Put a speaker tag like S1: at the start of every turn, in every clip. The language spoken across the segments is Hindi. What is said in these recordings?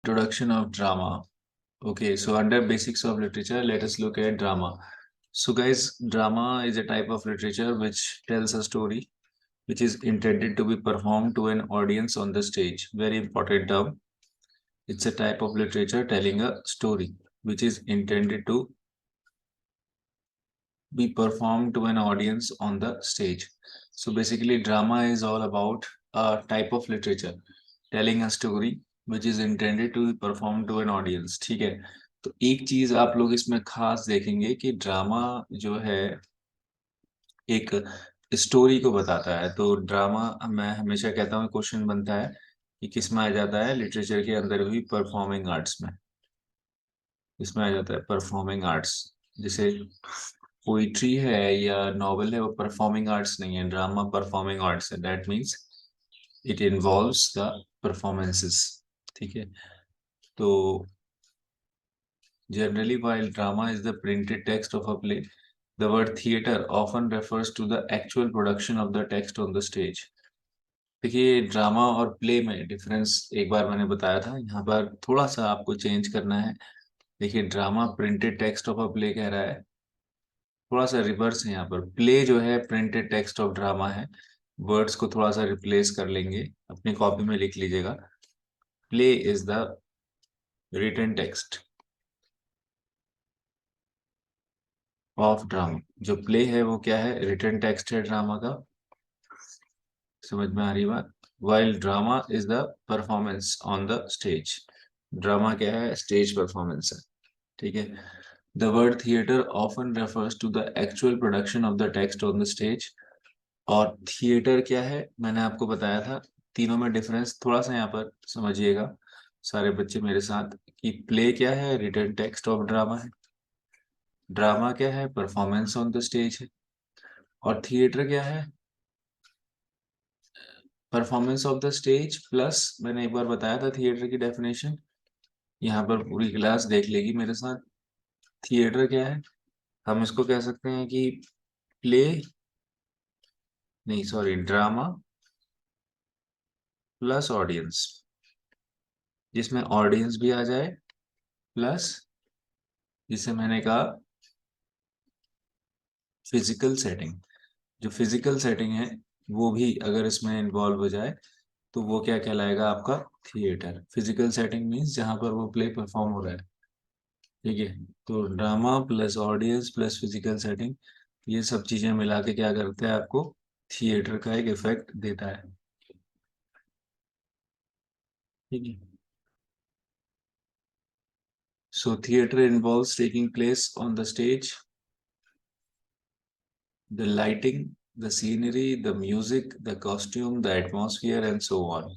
S1: Introduction of drama. Okay, so under basics of literature, let us look at drama. So, guys, drama is a type of literature which tells a story which is intended to be performed to an audience on the stage. Very important term. It's a type of literature telling a story which is intended to be performed to an audience on the stage. So, basically, drama is all about a type of literature telling a story which is intended to be performed to an audience. ठीक है, तो एक चीज आप लोग इसमें खास देखेंगे कि ड्रामा जो है एक स्टोरी को बताता है। तो ड्रामा, मैं हमेशा कहता हूँ, क्वेश्चन बनता है कि किस में आ जाता है, लिटरेचर के अंदर भी परफॉर्मिंग आर्ट्स में। इसमें आ जाता है परफॉर्मिंग आर्ट्स। जैसे पोइट्री है या नॉवल है, वो परफॉर्मिंग आर्ट्स नहीं है, ड्रामा परफॉर्मिंग आर्ट्स है। That means it involves the performances. ठीक है, तो generally, while drama is the printed text of a play, the word theatre often refers to the actual production of the text on the stage. देखिए, ड्रामा और प्ले में डिफरेंस एक बार मैंने बताया था, यहाँ पर थोड़ा सा आपको चेंज करना है। देखिए, drama printed text of a play कह रहा है, थोड़ा सा रिवर्स है यहाँ पर। प्ले जो है प्रिंटेड टेक्स्ट ऑफ ड्रामा है। वर्ड्स को थोड़ा सा रिप्लेस कर लेंगे, अपनी कॉपी में लिख लीजिएगा। Play is the written text of drama. जो प्ले है वो क्या है, रिटन टेक्स्ट है ड्रामा का। समझ में आ रही बात। While drama is the performance on the stage. Drama क्या है, स्टेज परफॉर्मेंस है। ठीक है, the word theatre often refers to the actual production of the text on the stage. और थिएटर क्या है, मैंने आपको बताया था। तीनों में डिफरेंस थोड़ा सा यहाँ पर समझिएगा सारे बच्चे मेरे साथ, कि प्ले क्या है, रिटन टेक्स्ट ऑफ ड्रामा है। ड्रामा क्या है, परफॉर्मेंस ऑन द स्टेज है। और थिएटर क्या है, performance of the stage plus, मैंने एक बार बताया था थिएटर की डेफिनेशन, यहाँ पर पूरी क्लास देख लेगी मेरे साथ। थिएटर क्या है, हम इसको कह सकते हैं कि प्ले, नहीं सॉरी, ड्रामा प्लस ऑडियंस, जिसमें ऑडियंस भी आ जाए, प्लस जिसे मैंने कहा फिजिकल सेटिंग। जो फिजिकल सेटिंग है वो भी अगर इसमें इन्वॉल्व हो जाए तो वो क्या कहलाएगा, आपका थिएटर। फिजिकल सेटिंग मीन्स जहां पर वो प्ले परफॉर्म हो रहा है। ठीक है, तो drama plus audience plus physical setting, ये सब चीजें मिला के क्या करता है, आपको थिएटर का एक इफेक्ट देता है। ठीक है, सो theatre involves taking place on the stage, the lighting, the scenery, the music, the costume, the atmosphere and so on.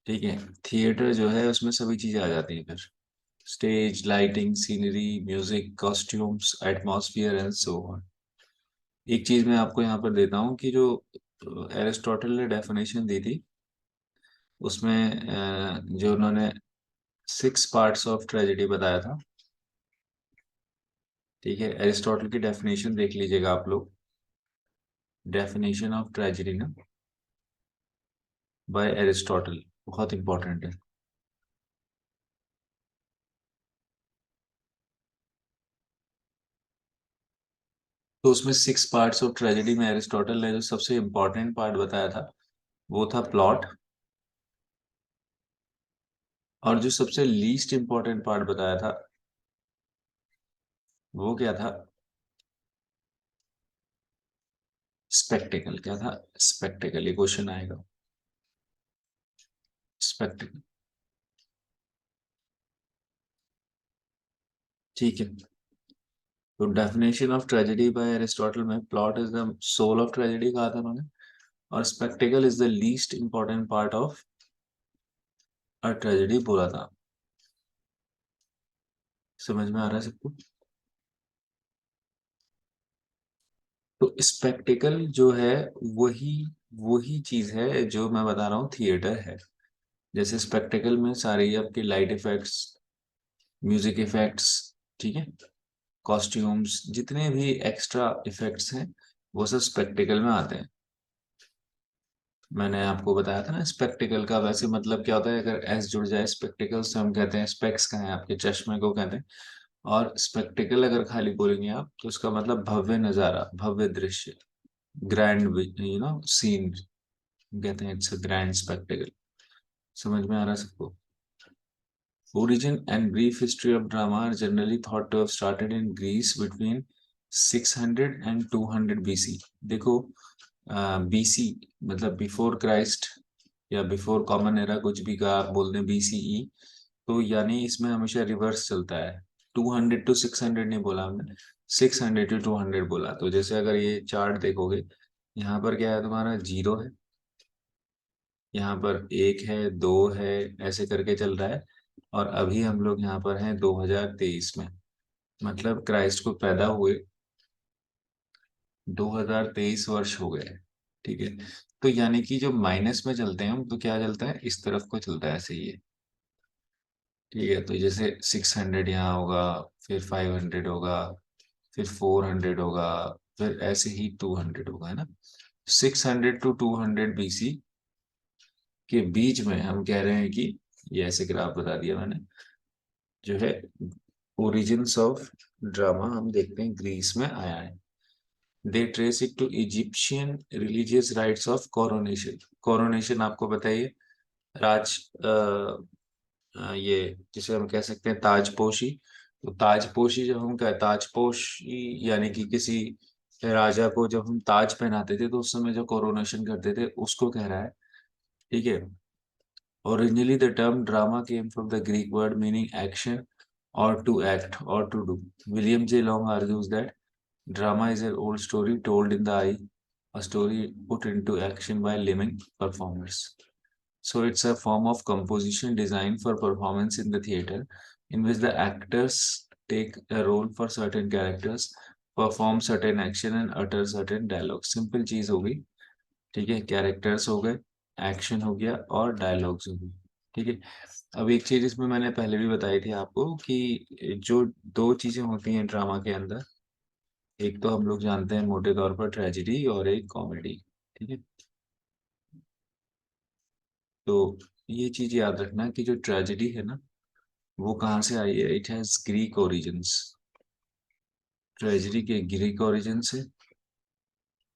S1: ठीक है, थिएटर जो है उसमें सभी चीजें आ जाती हैं फिर। Stage, lighting, scenery, music, costumes, atmosphere and so on. एक चीज मैं आपको यहाँ पर देता हूँ कि जो एरिस्टोटल ने डेफिनेशन दी थी, उसमें जो उन्होंने 6 पार्ट्स ऑफ ट्रेजेडी बताया था। ठीक है, एरिस्टोटल की डेफिनेशन देख लीजिएगा आप लोग। डेफिनेशन ऑफ ट्रेजेडी ना, बाय एरिस्टोटल, बहुत इंपॉर्टेंट है। तो उसमें 6 पार्ट्स ऑफ ट्रेजेडी में एरिस्टोटल ने जो सबसे इंपॉर्टेंट पार्ट बताया था वो था प्लॉट। और जो सबसे लीस्ट इंपॉर्टेंट पार्ट बताया था वो क्या था, स्पेक्टिकल। क्या था, स्पेक्टिकल। ये क्वेश्चन आएगा, स्पेक्टिकल। ठीक है, तो definition of tragedy by Aristotle में plot is the soul of tragedy कहा था उन्होंने, और spectacle is the least important part of a tragedy बोला था। समझ में आ रहा है सबको। तो स्पेक्टिकल जो है वही वही चीज है जो मैं बता रहा हूँ थिएटर है। जैसे स्पेक्टिकल में सारी आपकी लाइट इफेक्ट्स, म्यूजिक इफेक्ट्स, ठीक है, कॉस्ट्यूम्स, जितने भी एक्स्ट्रा इफेक्ट्स हैं वो सब स्पेक्टिकल में आते हैं। मैंने आपको बताया था ना स्पेक्टिकल का, वैसे मतलब क्या होता है अगर एस जुड़ जाए स्पेक्टिकल से, हम कहते हैं स्पेक्स का है, आपके चश्मे को कहते हैं। और स्पेक्टिकल अगर खाली बोलेंगे आप तो उसका मतलब भव्य नजारा, भव्य दृश्य, ग्रैंड सीन कहते हैं। It's a grand spectacled. समझ में आ रहा है सबको? Origin and brief history of drama are generally thought to have started in Greece between 600 and 200 BC। देखो, बीसी मतलब बिफोर क्राइस्ट या बिफोर कॉमन एरा, कुछ भी का आप बोल दें बीसीई, तो यानी इसमें हमेशा रिवर्स चलता है। 200 टू 600 नहीं बोला हमने, 600 टू 200 बोला। तो जैसे अगर ये चार्ट देखोगे, यहाँ पर क्या है, तुम्हारा जीरो है, यहाँ पर एक है, दो है, ऐसे करके चल रहा है। और अभी हम लोग यहाँ पर हैं 2023 में, मतलब क्राइस्ट को पैदा हुए 2023 वर्ष हो गए। ठीक है, तो यानी कि जो माइनस में चलते हैं हम, तो क्या चलता है, इस तरफ को चलता है, ऐसे ही है। ठीक है, तो जैसे 600 यहाँ होगा, फिर 500 होगा, फिर 400 होगा, फिर ऐसे ही 200 होगा, है ना। 600 टू 200 BC के बीच में हम कह रहे हैं कि, ये ऐसे ग्राफ बता दिया मैंने, जो है ओरिजिन्स ऑफ ड्रामा हम देखते हैं ग्रीस में आया है। They trace it to Egyptian religious rites of coronation. Coronation आपको बताइए, राज ये जिसे हम कह सकते हैं ताजपोशी। तो ताजपोशी जब हम कह ताजपोशी यानी कि किसी राजा को जब हम ताज पहनाते थे, तो उस समय जो कोरोनेशन करते थे उसको कह रहा है। ठीक है, originally the term drama came from the Greek word meaning action or to act or to do. William J. Long argues that drama is an old story told in the eye, a story put into action by living performers. So it's a form of composition designed for performance in the theater, in which the actors take a role for certain characters, perform certain action and utter certain dialogue. Simple चीज होगी। ठीक है, कैरेक्टर्स हो गए, एक्शन हो गया और डायलॉग्स हो गए। ठीक है, अब एक चीज इसमें मैंने पहले भी बताई थी आपको कि जो दो चीजें होती हैं ड्रामा के अंदर, एक तो हम लोग जानते हैं मोटे तौर पर ट्रेजेडी और एक कॉमेडी। ठीक है, तो ये चीज याद रखना कि जो ट्रेजेडी है ना, वो कहाँ से आई है, it has Greek origins. Tragedy के ग्रीक ओरिजिन से,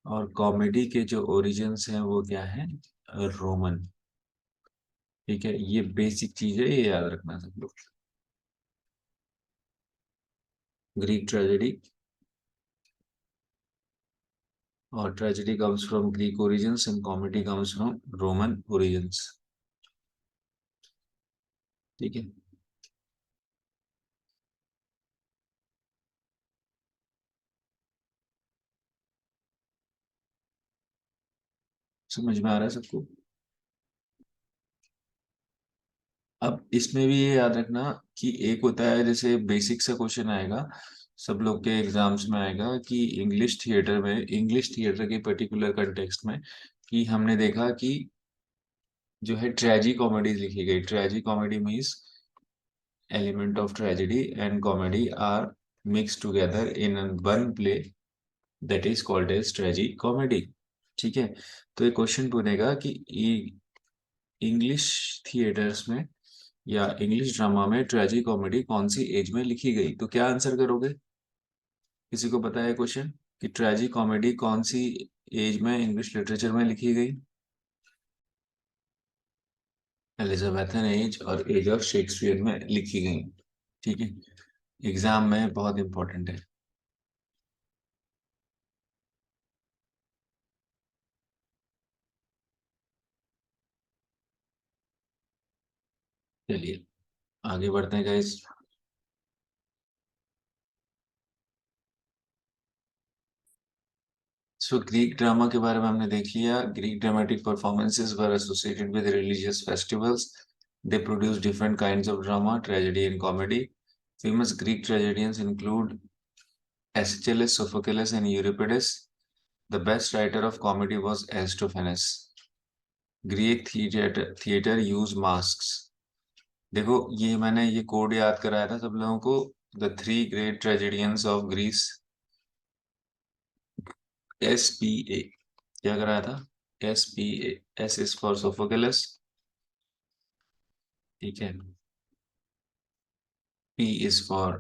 S1: और कॉमेडी के जो ओरिजिन्स हैं वो क्या है, रोमन। ठीक है, ये बेसिक चीज है, ये याद रखना सब लोग। ग्रीक ट्रेजेडी, और tragedy comes from Greek origins and comedy comes from Roman origins. ठीक है, समझ में आ रहा है सबको? अब इसमें भी ये याद रखना कि एक होता है, जैसे बेसिक सा क्वेश्चन आएगा, सब लोग के एग्जाम्स में आएगा कि इंग्लिश थिएटर में, इंग्लिश थिएटर के पर्टिकुलर कंटेक्स्ट में, कि हमने देखा कि जो है ट्रेजी कॉमेडीज लिखी गई। Tragicomedy means element of tragedy and comedy are mix together in one play, that is called as tragicomedy. ठीक है, तो ये क्वेश्चन पूछेगा कि इंग्लिश थिएटर्स में या इंग्लिश ड्रामा में ट्रेजी कॉमेडी कौन सी एज में लिखी गई, तो क्या आंसर करोगे? किसी को पता है क्वेश्चन कि ट्रेजी कॉमेडी कौन सी एज में इंग्लिश लिटरेचर में लिखी गई? एलिजाबेथन एज और एज ऑफ शेक्सपियर में लिखी गई। ठीक है, एग्जाम में बहुत इंपॉर्टेंट है। चलिए आगे बढ़ते हैं गाइस। सो ग्रीक ड्रामा के बारे में हमने देख लिया। Greek dramatic performances were associated with religious festivals. They produce different kinds of drama, tragedy and comedy. Famous Greek tragedians include Aeschylus, Sophocles, and Euripides. The best writer of comedy was Aristophanes. Greek theater use masks. देखो, ये मैंने ये कोड याद कराया था सब लोगों को। The three great tragedians of Greece, SPA, क्या कराया था? S is for Sophocles, ठीक है। P is for,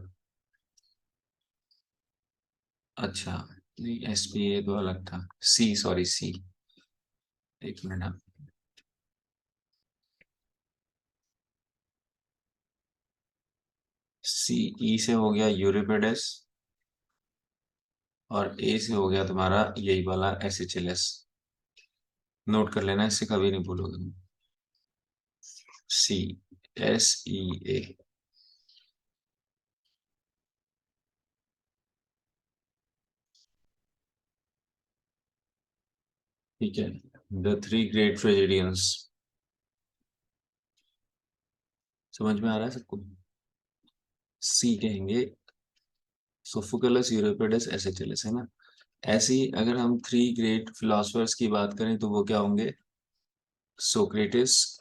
S1: अच्छा नहीं, SPA तो अलग था। C, सॉरी, C, एक मिनट हाँ। C, E से हो गया यूरिपिडेस, और A से हो गया तुम्हारा यही वाला SHLS। नोट कर लेना, इससे कभी नहीं भूलोगे। CSEA। ठीक है। द थ्री ग्रेट ट्रेजेडियंस, समझ में आ रहा है सबको? सी कहेंगे सोफोकलस, यूरिपिडेस, SHLS, है ना। ऐसे ही अगर हम थ्री ग्रेट फिलोसफर्स की बात करें तो वो क्या होंगे? सोक्रेटिस,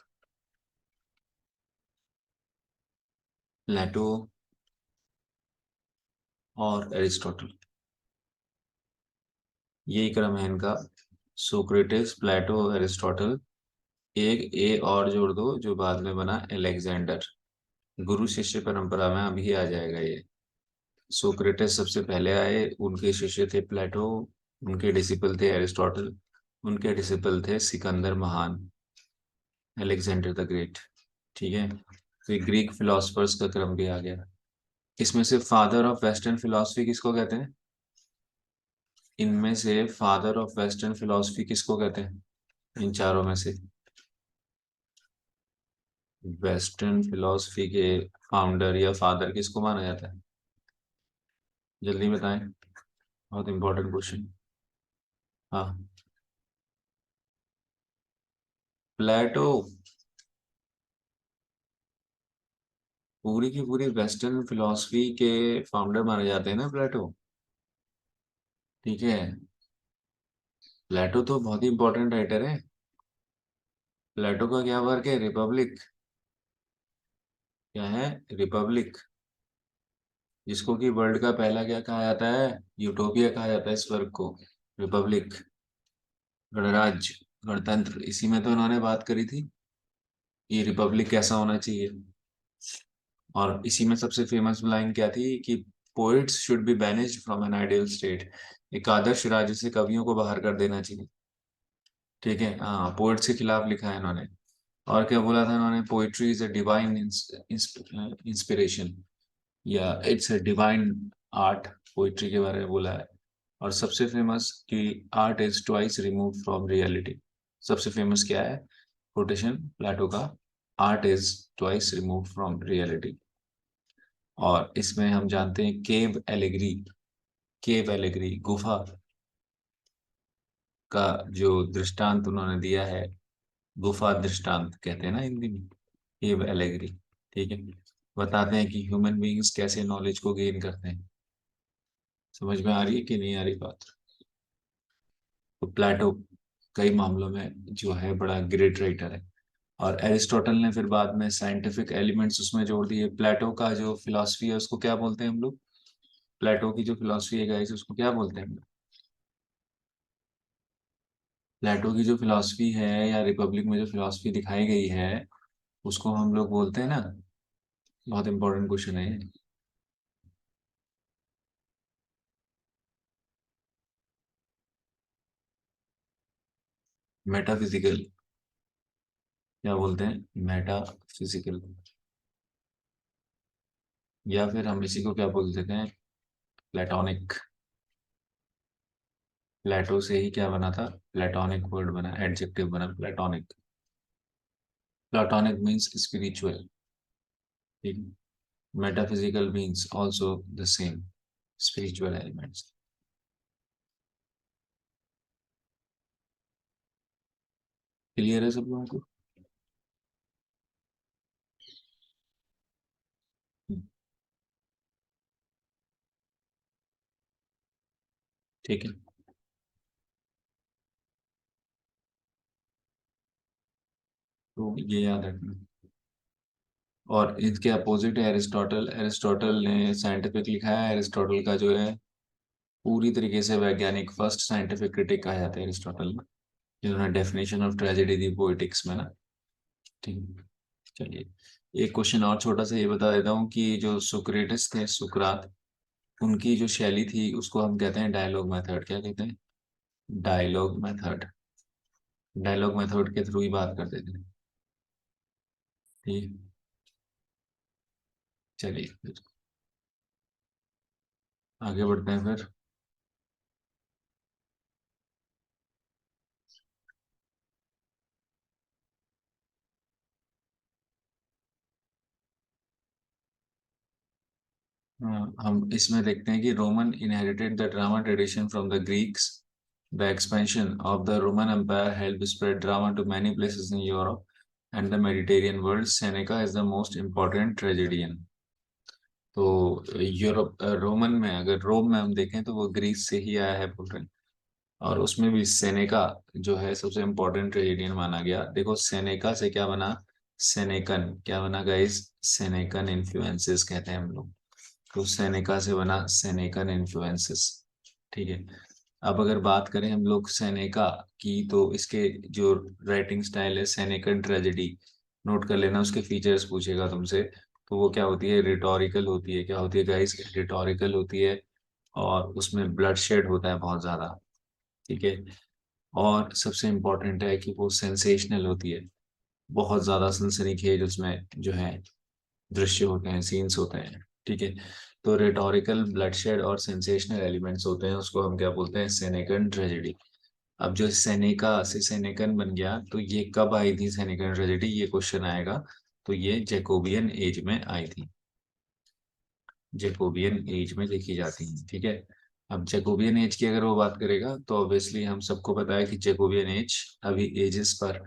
S1: प्लेटो और एरिस्टोटल। यही क्रम है इनका, सोक्रेटिस, प्लेटो, एरिस्टोटल। एक ए और जोड़ दो जो बाद में बना अलेक्जेंडर। गुरु शिष्य परंपरा में अभी आ जाएगा ये। सोक्रेटिस सबसे पहले आए, उनके शिष्य थे प्लेटो, उनके डिसिपल थे एरिस्टोटल, उनके डिसिपल थे सिकंदर महान, अलेक्जेंडर द ग्रेट। ठीक है, तो ये ग्रीक फिलोसफर्स का क्रम भी आ गया। इसमें से फादर ऑफ वेस्टर्न फिलोसफी किसको कहते हैं? इनमें से फादर ऑफ वेस्टर्न फिलोसफी किसको कहते हैं, इन चारों में से? वेस्टर्न फिलोसफी के फाउंडर या फादर किसको माना जाता है? जल्दी बताएं, बहुत इंपॉर्टेंट क्वेश्चन। हाँ, प्लेटो। पूरी की पूरी वेस्टर्न फिलोसफी के फाउंडर माने जाते हैं ना प्लेटो। ठीक है, प्लेटो तो बहुत ही इंपॉर्टेंट राइटर है। प्लेटो का क्या वर्क है? रिपब्लिक। क्या है? रिपब्लिक, जिसको कि वर्ल्ड का पहला क्या कहा जाता है? यूटोपिया कहा जाता है इस वर्क को, रिपब्लिक, गणराज्य, गणतंत्र। इसी में तो इन्होंने बात करी थी कि रिपब्लिक कैसा होना चाहिए। और इसी में सबसे फेमस लाइन क्या थी कि poets should be banished from an ideal state. एक आदर्श राज्य से कवियों को बाहर कर देना चाहिए। ठीक है, हाँ, पोइट्स के खिलाफ लिखा है इन्होंने। और क्या बोला था इन्होंने? Poetry is a divine inspiration, या it's a divine art, poetry के बारे में बोला है। और सबसे फेमस कि art is twice remove from reality. सबसे फेमस क्या है कोटेशन प्लेटो का? Art is twice remove from reality. और इसमें हम जानते हैं केव एलेग्री, केव एलेग्री गुफा का जो दृष्टांत उन्होंने दिया है, गुफा दृष्टांत कहते हैं ना हिंदी में, केव एलेग्री। ठीक है, बताते हैं कि ह्यूमन बीइंग्स कैसे नॉलेज को गेन करते हैं। समझ में आ रही है कि नहीं आ रही बात? तो प्लेटो कई मामलों में जो है बड़ा ग्रेट राइटर है। और एरिस्टोटल ने फिर बाद में साइंटिफिक एलिमेंट्स उसमें जोड़ दिए। प्लेटो का जो फिलॉसफी है उसको क्या बोलते हैं हम लोग? प्लेटो की जो फिलॉसफी है गाइस, उसको क्या बोलते हैं हम लोग? प्लेटो की जो फिलॉसफी है या रिपब्लिक में जो फिलॉसफी दिखाई गई है, उसको हम लोग बोलते हैं ना, बहुत इंपॉर्टेंट क्वेश्चन है। मेटाफिजिकल, क्या बोलते हैं? मेटाफिजिकल। या फिर हम इसी को क्या बोल देते हैं? प्लेटोनिक। प्लेटो से ही क्या बना था? प्लेटोनिक वर्ड बना, एडजेक्टिव बना प्लेटोनिक। Platonic means spiritual. ठीक, metaphysical means also the same, spiritual elements. Clear है सब लोगों को? ठीक है, तो ये याद रखना। और इसके अपोजिट है एरिस्टोटल। एरिस्टोटल ने साइंटिफिक लिखा है। एरिस्टोटल का जो है पूरी तरीके से वैज्ञानिक, फर्स्ट साइंटिफिक क्रिटिक कहा जाता है एरिस्टोटल। जिन्होंने definition of tragedy the poetics में ना। ठीक, चलिए एक क्वेश्चन और छोटा सा ये बता देता हूँ कि जो सुक्रेटिस थे, सुकरात, उनकी जो शैली थी उसको हम कहते हैं डायलॉग मेथड। क्या कहते हैं? Dialogue method. डायलॉग मेथड के थ्रू ही बात करते थे। ठीक, चलिए फिर आगे बढ़ते हैं फिर। हम इसमें देखते हैं कि Roman inherited the drama tradition from the Greeks. The expansion of the Roman Empire help spread drama to many places in Europe and the Mediterranean world. Seneca is the most important tragedian. तो यूरोप, रोमन में, अगर रोम में हम देखें तो वो ग्रीस से ही आया है बोल रहे हैं. और उसमें भी सेनेका जो है सबसे इम्पोर्टेंट ट्रेजेडियन माना गया. देखो सेनेका से क्या बना? सेनेकन. क्या बना गाइस? सेनेकन इन्फ्लुएंसेस कहते हैं हम लोग. तो सेनेका से बना सेनेकन इन्फ्लुएंसेस. ठीक है. अब अगर बात करें हम लोग सेनेका की, तो इसके जो राइटिंग स्टाइल है सेनेकन ट्रेजेडी, नोट कर लेना. उसके फीचर्स पूछेगा तुमसे तो वो क्या होती है? रिटोरिकल होती है. क्या होती है गाइस? रिटोरिकल होती है. और उसमें ब्लड शेड होता है बहुत ज्यादा. ठीक है. और सबसे इम्पोर्टेंट है कि वो सेंसेशनल होती है. बहुत ज्यादा सनसनीखेज उसमें जो है दृश्य होते हैं, सीन्स होते हैं. ठीक है. तो रेटोरिकल, ब्लडशेड और सेंसेशनल एलिमेंट्स होते हैं, उसको हम क्या बोलते हैं? सेनेकन ट्रेजेडी. अब जो सेनेका से सेनेकन बन गया, तो ये कब आई थी सेनेकन ट्रेजेडी? ये क्वेश्चन आएगा. तो ये जैकोबियन एज में आई थी. जैकोबियन एज में देखी जाती है. ठीक है. अब जैकोबियन एज की अगर वो बात करेगा तो ऑब्वियसली हम सबको पता है कि जैकोबियन एज अभी एजेस पर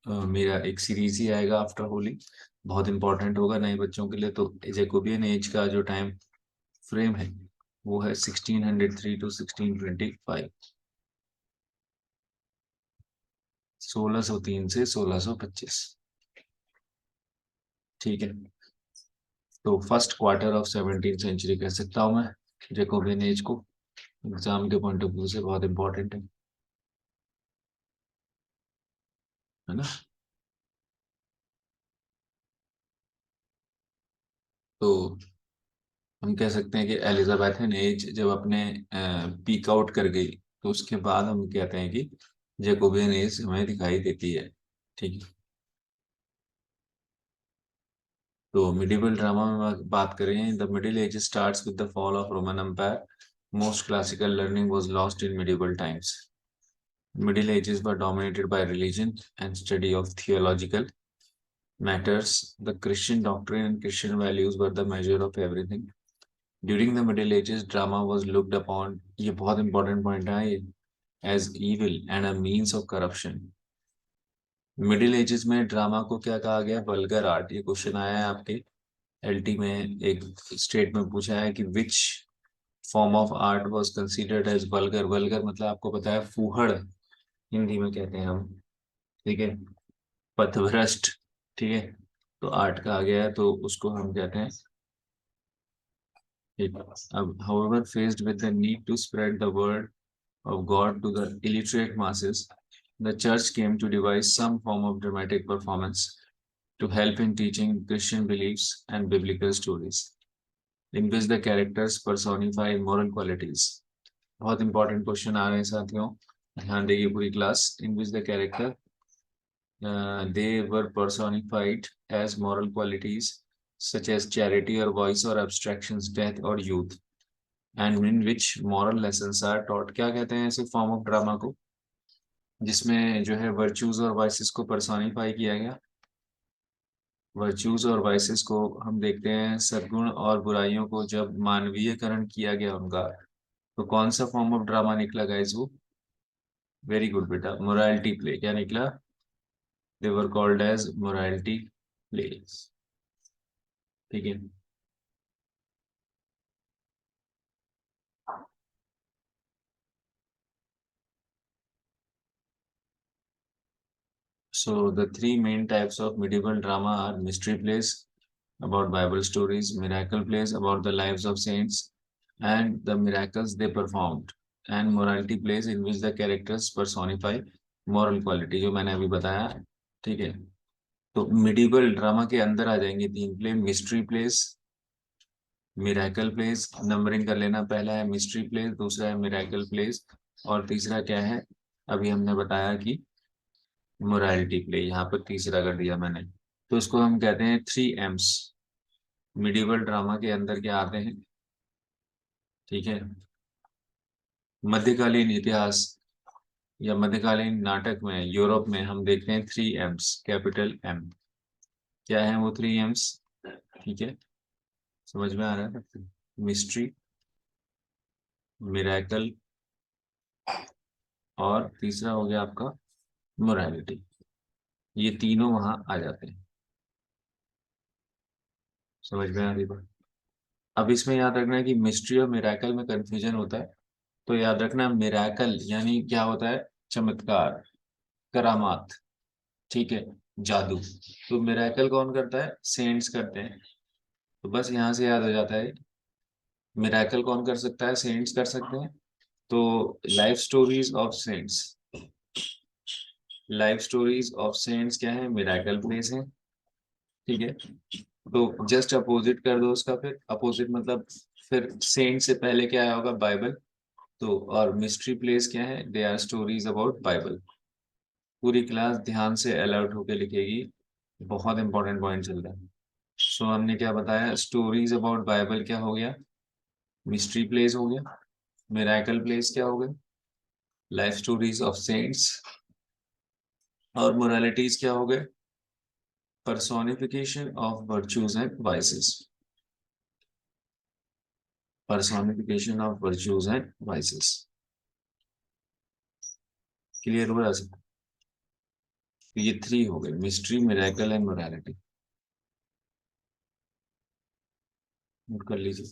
S1: मेरा एक सीरीज ही आएगा आफ्टर होली. बहुत इंपॉर्टेंट होगा नए बच्चों के लिए. तो जैकोबियन एज का जो टाइम फ्रेम है वो है 1603 टू 1625. 1603 से 1625. ठीक है. तो first quarter of 17th century कह सकता हूँ मैं जैकोबियन एज को. एग्जाम के पॉइंट ऑफ व्यू से बहुत इंपॉर्टेंट है ना. तो हम कह सकते हैं कि एलिजाबेथन एज जब अपने पीक आउट कर गई, तो उसके बाद हम कहते हैं कि जैकोबियन एज हमें दिखाई देती है. ठीक है. तो मिडिवल ड्रामा में बात करें, the middle age starts with the fall of Roman empire. Most classical learning was lost in medieval times. Middle ages were dominated by religion and study of theological matters. The Christian doctrine and Christian values were the measure of everything. During the Middle Ages, drama was looked upon, ये बहुत important point है ये, as evil and a means of corruption. Middle ages में ड्रामा को क्या कहा गया? Vulgar art. ये क्वेश्चन आया है आपके एलटी में. एक स्टेट में पूछा है कि which form of art was considered as vulgar. Vulgar मतलब आपको पता है फूहड़, हिंदी में कहते हैं हम. ठीक है. पथभ्रष्ट. ठीक है. तो आर्ट का आ गया है तो उसको हम कहते हैं. ठीक. अब however faced with the need to spread the word of God to the illiterate masses, the church came to devise some form of dramatic performance to help in teaching Christian beliefs and biblical stories, in which the characters personify moral qualities. बहुत इंपॉर्टेंट क्वेश्चन आ रहे हैं साथियों, ध्यान देगी पूरी class. In which the character they were personified as moral qualities such as charity or voice or abstractions, death or youth, and in which moral lessons are taught. क्या कहते हैं ऐसे फॉर्म ऑफ ड्रामा को जिसमें जो है वर्च्यूज और वाइसेस को पर्सोनिफाई किया गया? वर्च्यूज और वाइसेस को हम देखते हैं, सद्गुण और बुराइयों को जब मानवीयकरण किया गया उनका, तो कौन सा फॉर्म ऑफ ड्रामा निकला गाइस? वो वेरी गुड बेटा, मोरालिटी प्ले. क्या निकला? They were called as morality plays. ठीक है. So the three main types of medieval drama are mystery plays about Bible stories, miracle plays about the lives of saints and the miracles they performed, and morality plays in which the characters personify moral quality जो मैंने अभी बताया, ठीक है। तो मिडिवल ड्रामा के अंदर आ जाएंगे तीन play, mystery place, miracle place, numbering कर लेना, पहला है मिस्ट्री प्लेस, दूसरा है मिराकल प्लेस, और तीसरा क्या है, अभी हमने बताया कि मोरालिटी प्ले, यहाँ पर तीसरा कर दिया मैंने। तो इसको हम कहते हैं 3 M's। मिडिवल ड्रामा के अंदर क्या आते हैं, ठीक है। मध्यकालीन इतिहास या मध्यकालीन नाटक में यूरोप में हम देखते हैं 3 M's, कैपिटल एम। क्या है वो 3 M's, ठीक है, समझ में आ रहा है? मिस्ट्री, मिराकल, और तीसरा हो गया आपका मोरालिटी। ये तीनों वहां आ जाते हैं। समझ में आ रही बात? अब इसमें याद रखना है कि मिस्ट्री और मिराकल में कंफ्यूजन होता है। तो याद रखना, मिराकल यानी क्या होता है, चमत्कार, करामात, ठीक है, जादू। तो मिराकल कौन करता है, सेंट्स करते हैं। तो बस यहाँ से याद हो जाता है, मिराकल कौन कर सकता है, सेंट्स कर सकते हैं। तो life stories of cents, life stories of cents क्या है, मिराकल प्लेस है, ठीक है। तो जस्ट अपोजिट कर दो उसका, फिर अपोजिट मतलब फिर सेंट से पहले क्या आया होगा, बाइबल। तो और मिस्ट्री प्लेस क्या है, they are stories about Bible. पूरी क्लास ध्यान से अलर्ट होके लिखेगी, बहुत इंपॉर्टेंट पॉइंट चल रहा है। सो हमने क्या बताया, स्टोरीज अबाउट बाइबल क्या हो गया, मिस्ट्री प्लेस हो गया, मिराकल प्लेस क्या हो गया, लाइफ स्टोरीज ऑफ सेंट्स, और मोरालिटीज क्या हो गए, personification of virtues and vices, personification of virtues and vices। Clear हो रहा है? तो ये 3 हो गए, mystery, miracle and morality. Note कर लीजिए।